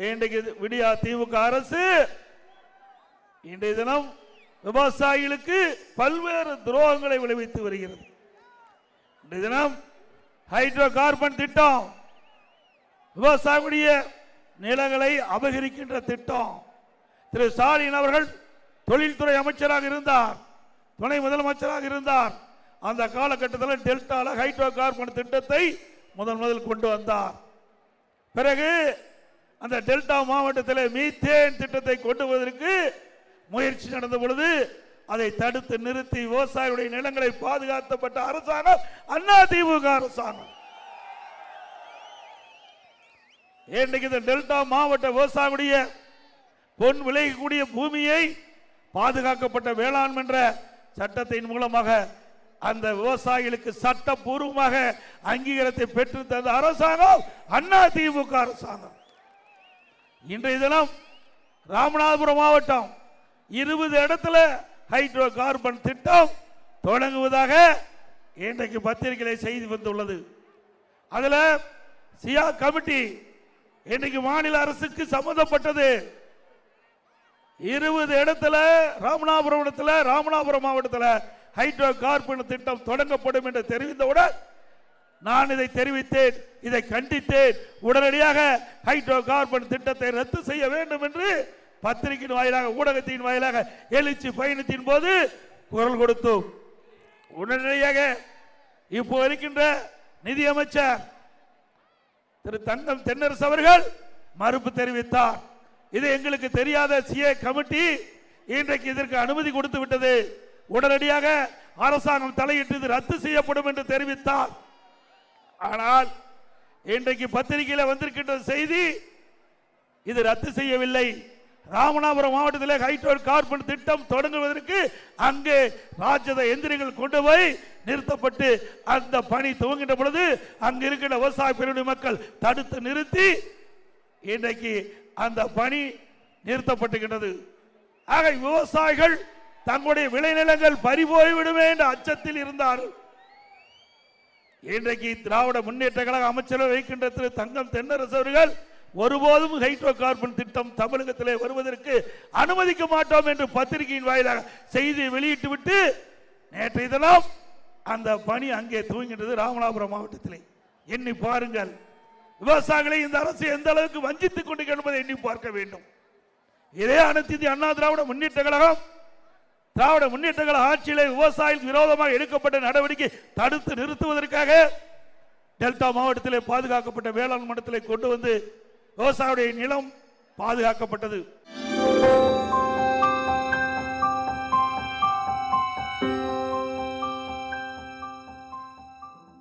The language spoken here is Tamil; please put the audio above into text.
இன்றைக்கு விடியா திமுக அரசு இன்றைய தினம் விவசாயிகளுக்கு பல்வேறு துரோகங்களை விளைவித்து வருகிறது. இன்றைய தினம் ஹைட்ரோ கார்பன் திட்டம், விவசாயிகளுடைய நிலங்களை அபகரிக்கின்ற திட்டம். திரு ஸ்டாலின் அவர்கள் தொழில்துறை அமைச்சராக இருந்தார், துணை முதலமைச்சராக இருந்தார். அந்த காலகட்டத்தில் டெல்டால ஹைட்ரோ கார்பன் திட்டத்தை முதல் கொண்டு வந்தார். பிறகு அந்த டெல்டா மாவட்டத்தில் மீத்தேன் திட்டத்தை கொண்டு வருவதற்கு முயற்சி நடந்த பொழுது அதை தடுத்து நிறுத்தி விவசாயிகளுடைய நிலங்களை பாதுகாக்கப்பட்ட அரசாங்கம் அண்ணா திமுக அரசாங்கம். இன்றைக்கு இந்த டெல்டா மாவட்ட விவசாயிகளுடைய பொன் விளையக்கூடிய பூமியை பாதுகாக்கப்பட்ட வேளாண் என்ற சட்டத்தின் மூலமாக அந்த விவசாயிகளுக்கு சட்டப்பூர்வமாக அங்கீகாரத்தை பெற்று தந்த அரசாங்கம் அண்ணா திமுக அரசாங்கம். இன்றைய தினம் ராமநாதபுரம் மாவட்டம் 20 இடத்துல ஹைட்ரோ கார்பன் திட்டம் தொடங்குவதாக இன்றைக்கு பத்திரிகையிலே செய்தி வந்துள்ளது. அதுல சியா கமிட்டி இன்றைக்கு மாநில அரசுக்கு சம்பந்தப்பட்டது. 20 இடத்துல ராமநாதபுரம் மாவட்டத்தில் ஹைட்ரோ கார்பன் திட்டம் தொடங்கப்படும் என்று தெரிவித்தவுடன் நான் இதை தெரிவித்தேன், இதை கண்டித்தேன். உடனடியாக ஹைட்ரோ கார்பன் திட்டத்தை ரத்து செய்ய வேண்டும் என்று பத்திரிகையின் வாயிலாக, ஊடகத்தின் வாயிலாக எழுச்சி பயணத்தின் போது குரல் கொடுத்தோம். உடனடியாக இப்போ இருக்கின்ற நிதியமைச்சர் திரு தங்கம் தென்னரசு அவர்கள் மறுப்பு தெரிவித்தார். இது எங்களுக்கு தெரியாத சிஏ கமிட்டி இன்றைக்கு இதற்கு அனுமதி கொடுத்து விட்டது, உடனடியாக அரசாங்கம் தலையிட்டு இது ரத்து செய்யப்படும் என்று தெரிவித்தார். ஆனால் இன்றைக்கு பத்திரிகையில் வந்திருக்கின்ற செய்தி இது ரத்து செய்யவில்லை. ராமநாதபுரம் மாவட்டத்தில் ஹைட்ரோ கார்பன் திட்டம் தொடங்குவதற்கு அங்கே ராஜ்யத எந்திரங்கள் கொண்டு போய் நிறுத்தப்பட்டு அந்த பணி துவங்கின்ற பொழுது அங்கு இருக்கிற விவசாய பிரிவு மக்கள் தடுத்து நிறுத்தி இன்றைக்கு அந்த பணி நிறுத்தப்பட்டுகின்றது. ஆக விவசாயிகள் தங்களுடைய விளைநிலங்கள் பறிபோய்விடுமே என்ற அச்சத்தில் இருந்தார்கள். இன்றைக்கு திராவிட முன்னேற்ற கழக அமைச்சர் வைக்கின்ற திரு தங்கம் தென்னரசு அவர்கள் ஒருபோதும் ஹைட்ரோ கார்பன் திட்டம் தமிழகத்திலே வருவதற்கு அனுமதிக்க மாட்டோம் என்று பத்திரிகையின் வாயிலாக செய்தி வெளியிட்டு விட்டு நேற்றைய தினம் அந்த பணி அங்கே துவங்கின்றது ராமநாதபுரம் மாவட்டத்திலே. எண்ணி பாருங்கள், விவசாயிகளை இந்த அரசு எந்த அளவுக்கு வஞ்சித்துக் கொண்டு என்பதை எண்ணி பார்க்க வேண்டும். இதே அனைத்து இந்திய அண்ணா திராவிட முன்னேற்ற கழகம் ஆட்சியிலே விவசாயிகள் விரோதமாக எடுக்கப்பட்ட நடவடிக்கை தடுத்து நிறுத்துவதற்காக டெல்டா மாவட்டத்திலே பாதுகாக்கப்பட்ட வேளாண் மண்டலத்திலே கொண்டு வந்து விவசாயிகளுடைய நிலம் பாதுகாக்கப்பட்டது.